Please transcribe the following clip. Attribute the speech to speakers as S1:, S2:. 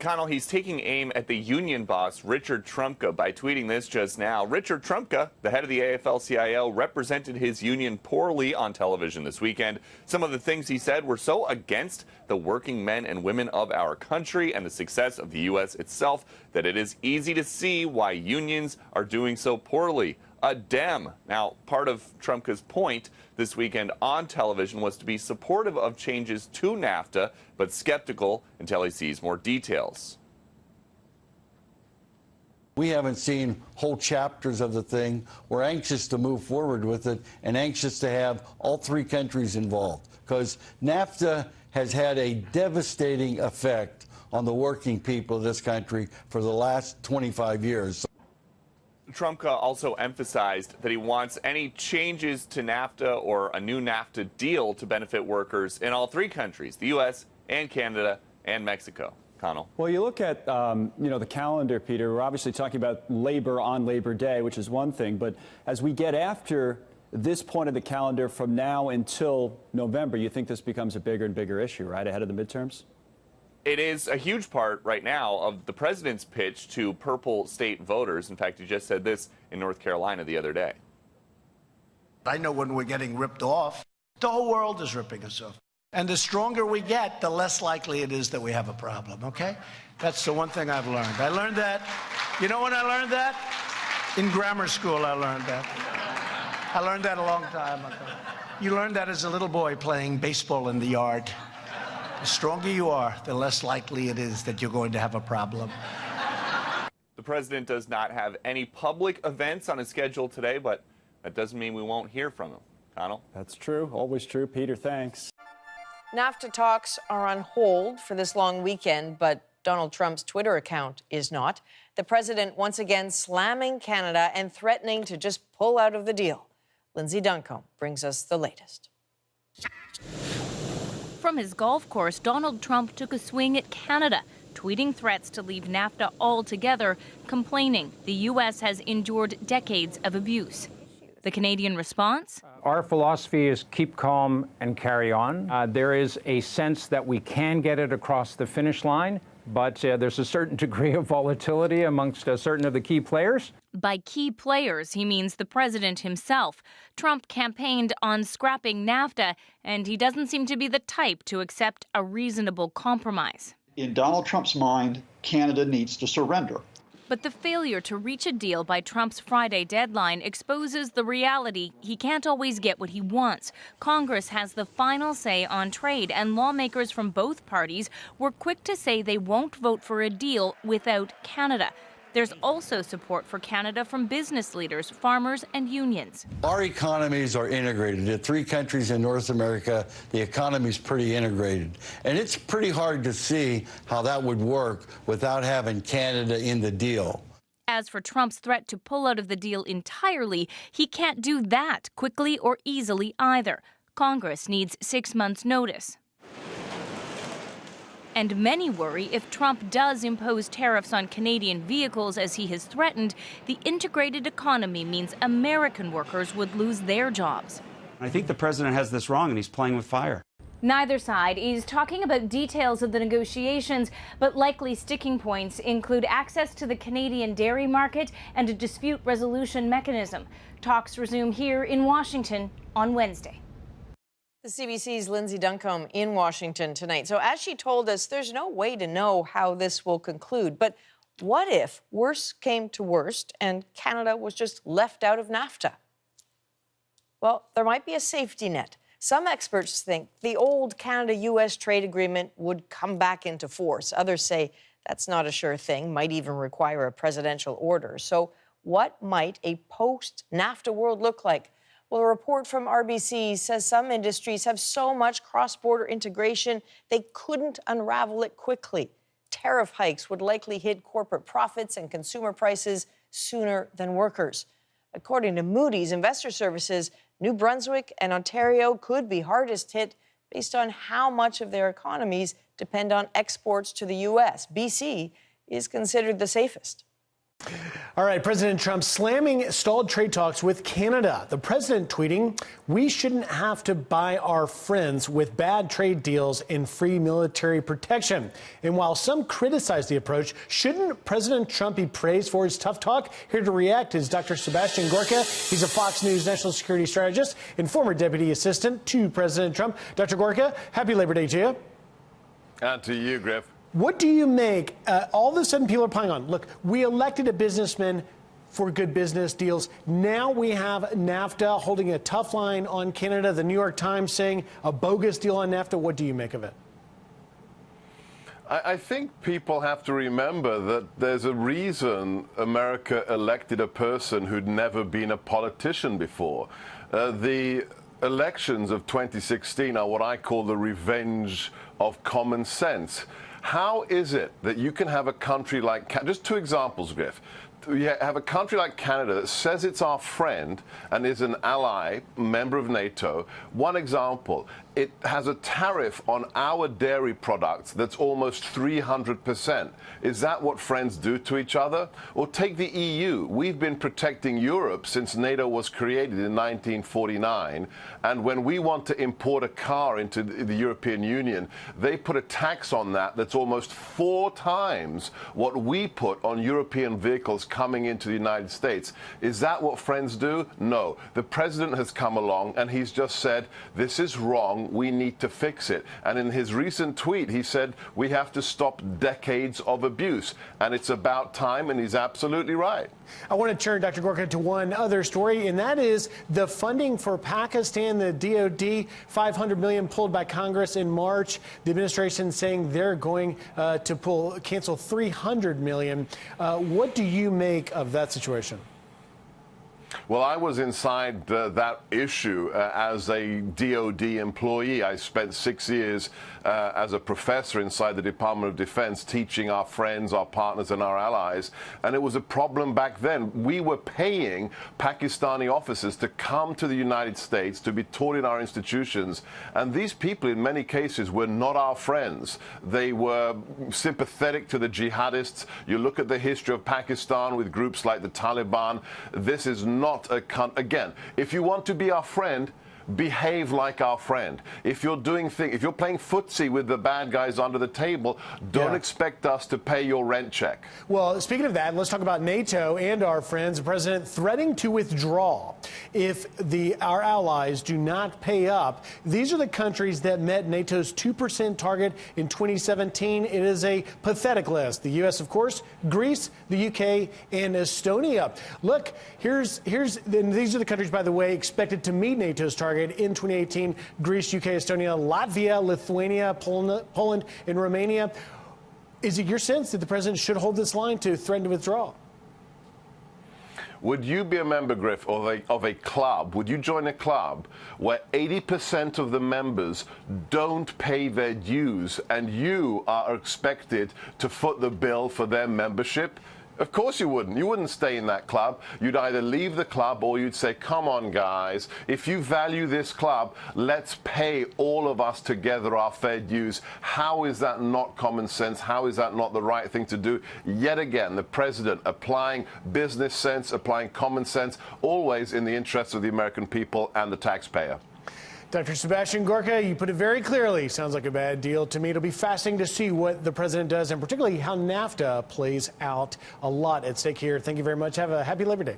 S1: Connell, he's taking aim at the union boss, Richard Trumka, by tweeting this just now. Richard Trumka, the head of the AFL-CIO, represented his union poorly on television this weekend. Some of the things he said were so against the working men and women of our country and the success of the U.S. itself that it is easy to see why unions are doing so poorly. A Dem. Now, part of Trumka's point this weekend on television was to be supportive of changes to Nafta, but skeptical until he sees more details.
S2: We haven't seen whole chapters of the thing. We're anxious to move forward with it and anxious to have all three countries involved, because NAFTA has had a devastating effect on the working people of this country for the last 25 years.
S1: Trumka also emphasized that he wants any changes to NAFTA or a new NAFTA deal to benefit workers in all three countries, the U.S. and Canada and Mexico. Connell.
S3: Well, you look at, the calendar, Peter. We're obviously talking about labor on Labor Day, which is one thing. But as we get after this point of the calendar from now until November, you think this becomes a bigger and bigger issue, right, ahead of the midterms?
S1: It is a huge part right now of the president's pitch to purple state voters. In fact, he just said this in North Carolina the other day.
S4: I know when we're getting ripped off, the whole world is ripping us off. And the stronger we get, the less likely it is that we have a problem, okay? That's the one thing I've learned. I learned that. You know when I learned that? In grammar school, I learned that. I learned that a long time ago. You learned that as a little boy playing baseball in the yard. The stronger you are, the less likely it is that you're going to have a problem.
S1: The president does not have any public events on his schedule today, but that doesn't mean we won't hear from him. Connell?
S3: That's true. Always true. Peter, thanks.
S5: NAFTA talks are on hold for this long weekend, but Donald Trump's Twitter account is not. The president once again slamming Canada and threatening to just pull out of the deal. Lindsay Duncombe brings us the latest.
S6: From his golf course, Donald Trump took a swing at Canada, tweeting threats to leave NAFTA altogether, complaining the U.S. has endured decades of abuse. The Canadian response?
S7: Our philosophy is keep calm and carry on. There is a sense that we can get it across the finish line, but there's a certain degree of volatility amongst certain of the key players.
S6: By key players, he means the president himself. Trump campaigned on scrapping NAFTA, and he doesn't seem to be the type to accept a reasonable compromise.
S8: In Donald Trump's mind, Canada needs to surrender.
S6: But the failure to reach a deal by Trump's Friday deadline exposes the reality he can't always get what he wants. Congress has the final say on trade, and lawmakers from both parties were quick to say they won't vote for a deal without Canada. There's also support for Canada from business leaders, farmers, and unions.
S2: Our economies are integrated. The three countries in North America, the economy's pretty integrated. And it's pretty hard to see how that would work without having Canada in the deal.
S6: As for Trump's threat to pull out of the deal entirely, he can't do that quickly or easily either. Congress needs 6 months' notice. And many worry if Trump does impose tariffs on Canadian vehicles as he has threatened, the integrated economy means American workers would lose their jobs.
S9: I think the president has this wrong and he's playing with fire.
S6: Neither side is talking about details of the negotiations, but likely sticking points include access to the Canadian dairy market and a dispute resolution mechanism. Talks resume here in Washington on Wednesday.
S5: The CBC's Lindsay Duncombe in Washington tonight. So as she told us, there's no way to know how this will conclude. But what if worst came to worst and Canada was just left out of NAFTA? Well, there might be a safety net. Some experts think the old Canada-U.S. trade agreement would come back into force. Others say that's not a sure thing, might even require a presidential order. So what might a post-NAFTA world look like? Well, a report from RBC says some industries have so much cross-border integration they couldn't unravel it quickly. Tariff hikes would likely hit corporate profits and consumer prices sooner than workers. According to Moody's Investor Services, New Brunswick and Ontario could be hardest hit based on how much of their economies depend on exports to the U.S. BC is considered the safest.
S10: All right, President Trump slamming stalled trade talks with Canada. The president tweeting, "We shouldn't have to buy our friends with bad trade deals and free military protection." And while some criticize the approach, shouldn't President Trump be praised for his tough talk? Here to react is Dr. Sebastian Gorka. He's a Fox News national security strategist and former deputy assistant to President Trump. Dr. Gorka, happy Labor Day to you.
S11: And to you, Griff.
S10: What do you make? All of a sudden, people are piling on. Look, we elected a businessman for good business deals. Now we have Nafta holding a tough line on Canada. The New York Times saying a bogus deal on Nafta. What do you make of it?
S11: I think people have to remember that there's a reason America elected a person who'd never been a politician before. The elections of 2016 are what I call the revenge of common sense. How is it that you can have a country like, just two examples, Griff. You have a country like Canada that says it's our friend and is an ally, member of NATO. One example, it has a tariff on our dairy products that's almost 300%. Is that what friends do to each other? Or take the EU. We've been protecting Europe since NATO was created in 1949. And when we want to import a car into the European Union, they put a tax on that that's almost 4 times what we put on European vehicles coming into the United States. Is that what friends do? No. The president has come along and he's just said, this is wrong. We need to fix it. And in his recent tweet, he said, we have to stop decades of abuse. And it's about time, and he's absolutely right.
S10: I want to turn, Dr. Gorka, to one other story, and that is the funding for Pakistan, the DOD, $500 million pulled by Congress in March. The administration saying they're going to cancel $300 million. What do you make of that situation?
S11: Well, I was inside that issue as a DOD employee. I spent 6 years as a professor inside the Department of Defense teaching our friends, our partners, and our allies. And it was a problem back then. We were paying Pakistani officers to come to the United States to be taught in our institutions. And these people, in many cases, were not our friends. They were sympathetic to the jihadists. You look at the history of Pakistan with groups like the Taliban. This is not again, if you want to be our friend, behave like our friend. If you're playing footsie with the bad guys under the table, don't expect us to pay your rent check.
S10: Well, speaking of that, let's talk about NATO and our friends. The president threatening to withdraw if our allies do not pay up. These are the countries that met NATO's 2% target in 2017. It is a pathetic list. The U.S., of course, Greece, the U.K., and Estonia. Look, these are the countries, by the way, expected to meet NATO's target in 2018. Greece, UK, Estonia, Latvia, Lithuania, Poland, and Romania. Is it your sense that the president should hold this line to threaten to withdraw?
S11: Would you be a member, Griff, of a club? Would you join a club where 80% of the members don't pay their dues and you are expected to foot the bill for their membership? Of course you wouldn't. You wouldn't stay in that club. You'd either leave the club or you'd say, come on, guys, if you value this club, let's pay all of us together our fair dues. How is that not common sense? How is that not the right thing to do? Yet again, the president applying business sense, applying common sense, always in the interests of the American people and the taxpayer.
S10: Dr. Sebastian Gorka, you put it very clearly. Sounds like a bad deal to me. It'll be fascinating to see what the president does, and particularly how NAFTA plays out. A lot at stake here. Thank you very much. Have a happy Labor Day.